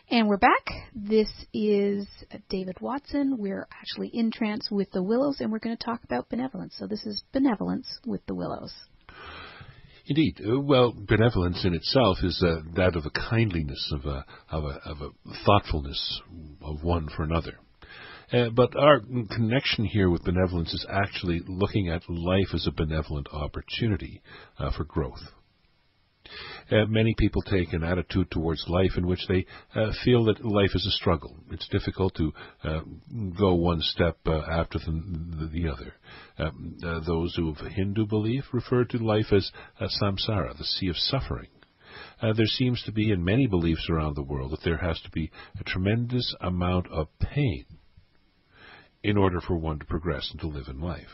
And we're back. This is David Watson. We're actually in trance with the Willows, and we're going to talk about benevolence. So this is Benevolence with the Willows. Indeed. Well, benevolence in itself is that of a kindliness, of a thoughtfulness of one for another. But our connection here with benevolence is actually looking at life as a benevolent opportunity for growth. Many people take an attitude towards life in which they feel that life is a struggle. It's difficult to go one step after the other. Those who have Hindu belief refer to life as samsara, the sea of suffering. There seems to be in many beliefs around the world that there has to be a tremendous amount of pain in order for one to progress and to live in life.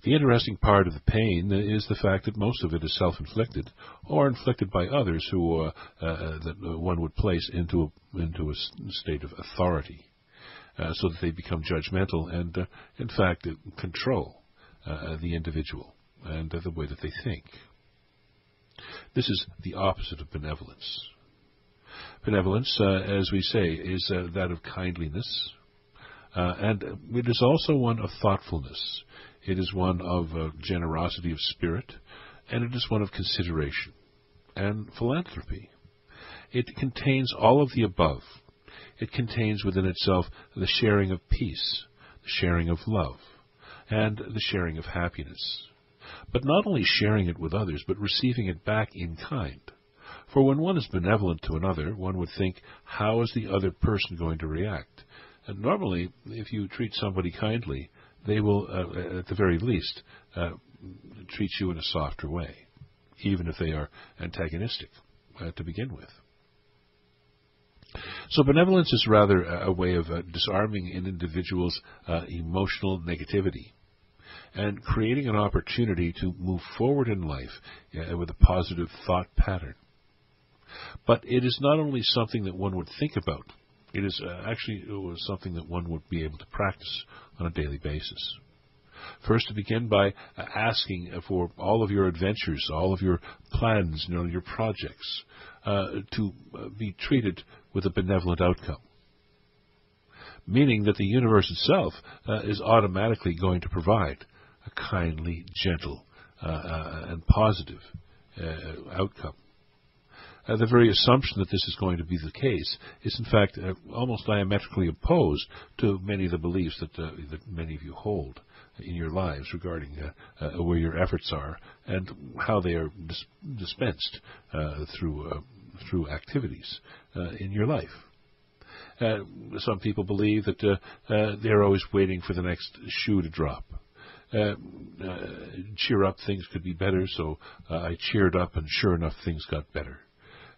The interesting part of the pain is the fact that most of it is self-inflicted or inflicted by others who that one would place into a state of authority, so that they become judgmental and, in fact, control the individual and the way that they think. This is the opposite of benevolence. Benevolence, as we say, is that of kindliness, and it is also one of thoughtfulness. It is one of generosity of spirit, and it is one of consideration and philanthropy. It contains all of the above. It contains within itself the sharing of peace, the sharing of love, and the sharing of happiness. But not only sharing it with others, but receiving it back in kind. For when one is benevolent to another, one would think, how is the other person going to react? And normally, if you treat somebody kindly, they will, at the very least, treat you in a softer way, even if they are antagonistic to begin with. So benevolence is rather a way of disarming an individual's emotional negativity and creating an opportunity to move forward in life with a positive thought pattern. But it is not only something that one would think about, it is actually something that one would be able to practice on a daily basis. First, to begin by asking for all of your adventures, all of your plans, your projects, to be treated with a benevolent outcome. Meaning that the universe itself is automatically going to provide a kindly, gentle, and positive outcome. The very assumption that this is going to be the case is, in fact, almost diametrically opposed to many of the beliefs that many of you hold in your lives regarding where your efforts are and how they are dispensed through activities in your life. Some people believe that they're always waiting for the next shoe to drop. Cheer up, things could be better, so I cheered up, and sure enough, things got better.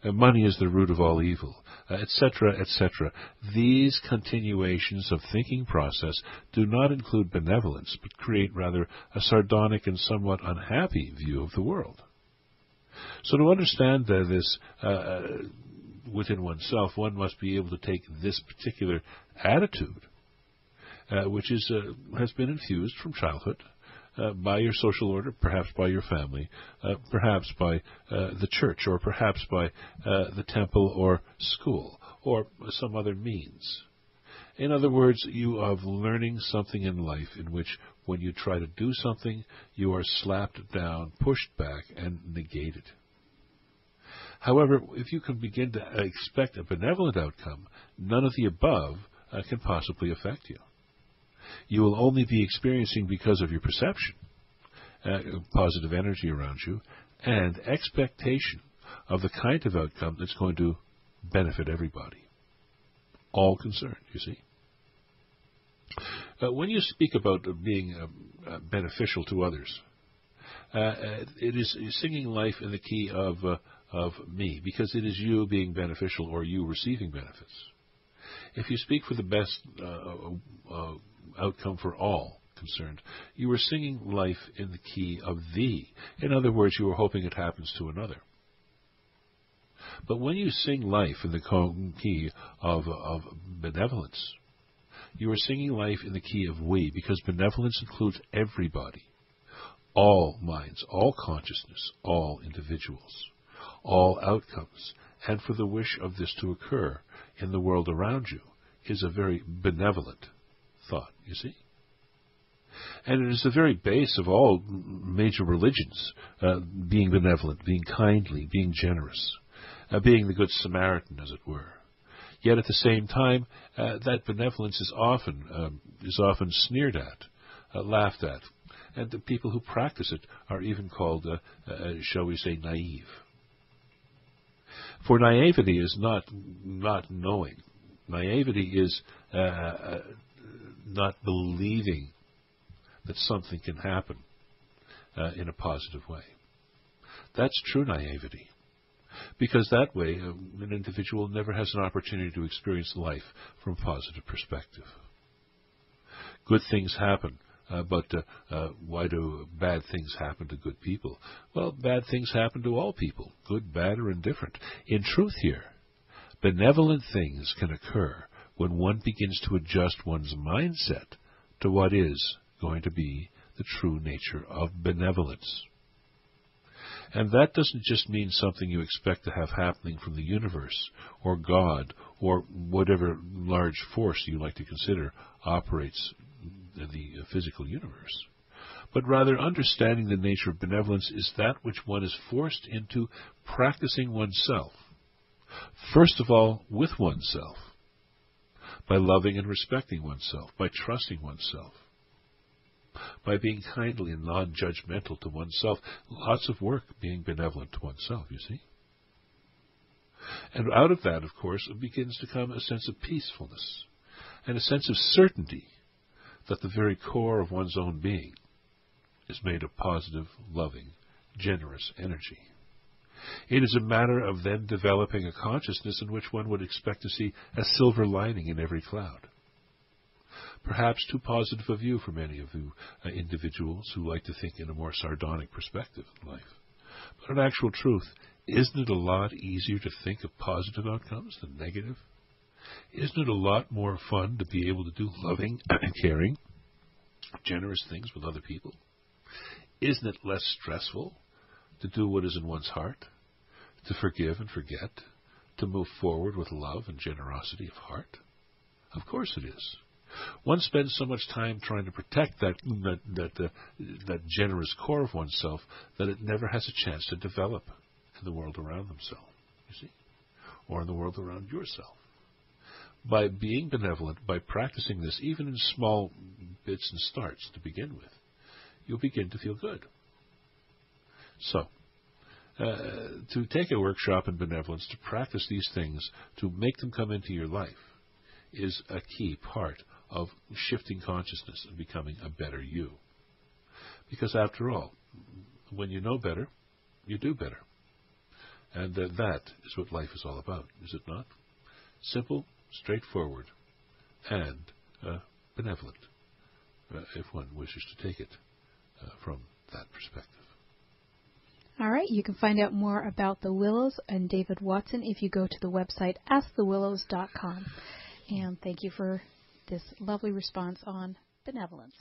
Money is the root of all evil, etc., etc. These continuations of thinking process do not include benevolence, but create rather a sardonic and somewhat unhappy view of the world. So to understand this within oneself, one must be able to take this particular attitude, which has been infused from childhood, by your social order, perhaps by your family, perhaps by the church, or perhaps by the temple or school, or some other means. In other words, you are learning something in life in which when you try to do something, you are slapped down, pushed back, and negated. However, if you can begin to expect a benevolent outcome, none of the above can possibly affect you. You will only be experiencing, because of your perception, positive energy around you and expectation of the kind of outcome that's going to benefit everybody, all concerned, you see. When you speak about being beneficial to others, it is singing life in the key of me, because it is you being beneficial or you receiving benefits. If you speak for the best outcome for all concerned, you are singing life in the key of thee. In other words, you are hoping it happens to another. But when you sing life in the key of benevolence, you are singing life in the key of we, because benevolence includes everybody, all minds, all consciousness, all individuals, all outcomes, and for the wish of this to occur in the world around you is a very benevolent thought, you see? And it is the very base of all major religions, being benevolent, being kindly, being generous, being the good Samaritan, as it were. Yet at the same time, that benevolence is often sneered at, laughed at, and the people who practice it are even called, shall we say, naive. For naivety is not knowing. Naivety is not believing that something can happen in a positive way. That's true naivety. Because that way, an individual never has an opportunity to experience life from a positive perspective. Good things happen, but why do bad things happen to good people? Well, bad things happen to all people, good, bad, or indifferent. In truth here, benevolent things can occur when one begins to adjust one's mindset to what is going to be the true nature of benevolence. And that doesn't just mean something you expect to have happening from the universe, or God, or whatever large force you like to consider operates in the physical universe. But rather, understanding the nature of benevolence is that which one is forced into practicing oneself. First of all, with oneself, by loving and respecting oneself, by trusting oneself, by being kindly and non-judgmental to oneself. Lots of work being benevolent to oneself, you see. And out of that, of course, begins to come a sense of peacefulness and a sense of certainty that the very core of one's own being is made of positive, loving, generous energy. It is a matter of then developing a consciousness in which one would expect to see a silver lining in every cloud. Perhaps too positive a view for many of you individuals who like to think in a more sardonic perspective in life. But in actual truth, isn't it a lot easier to think of positive outcomes than negative? Isn't it a lot more fun to be able to do loving, caring, generous things with other people? Isn't it less stressful to do what is in one's heart, to forgive and forget, to move forward with love and generosity of heart? Of course it is. One spends so much time trying to protect that generous core of oneself that it never has a chance to develop in the world around themselves, you see, or in the world around yourself. By being benevolent, by practicing this, even in small bits and starts to begin with, you'll begin to feel good. So, to take a workshop in benevolence, to practice these things, to make them come into your life, is a key part of shifting consciousness and becoming a better you. Because after all, when you know better, you do better. And that is what life is all about, is it not? Simple, straightforward, and benevolent, if one wishes to take it from that perspective. All right, you can find out more about the Willows and David Watson if you go to the website AsktheWillows.com. And thank you for this lovely response on benevolence.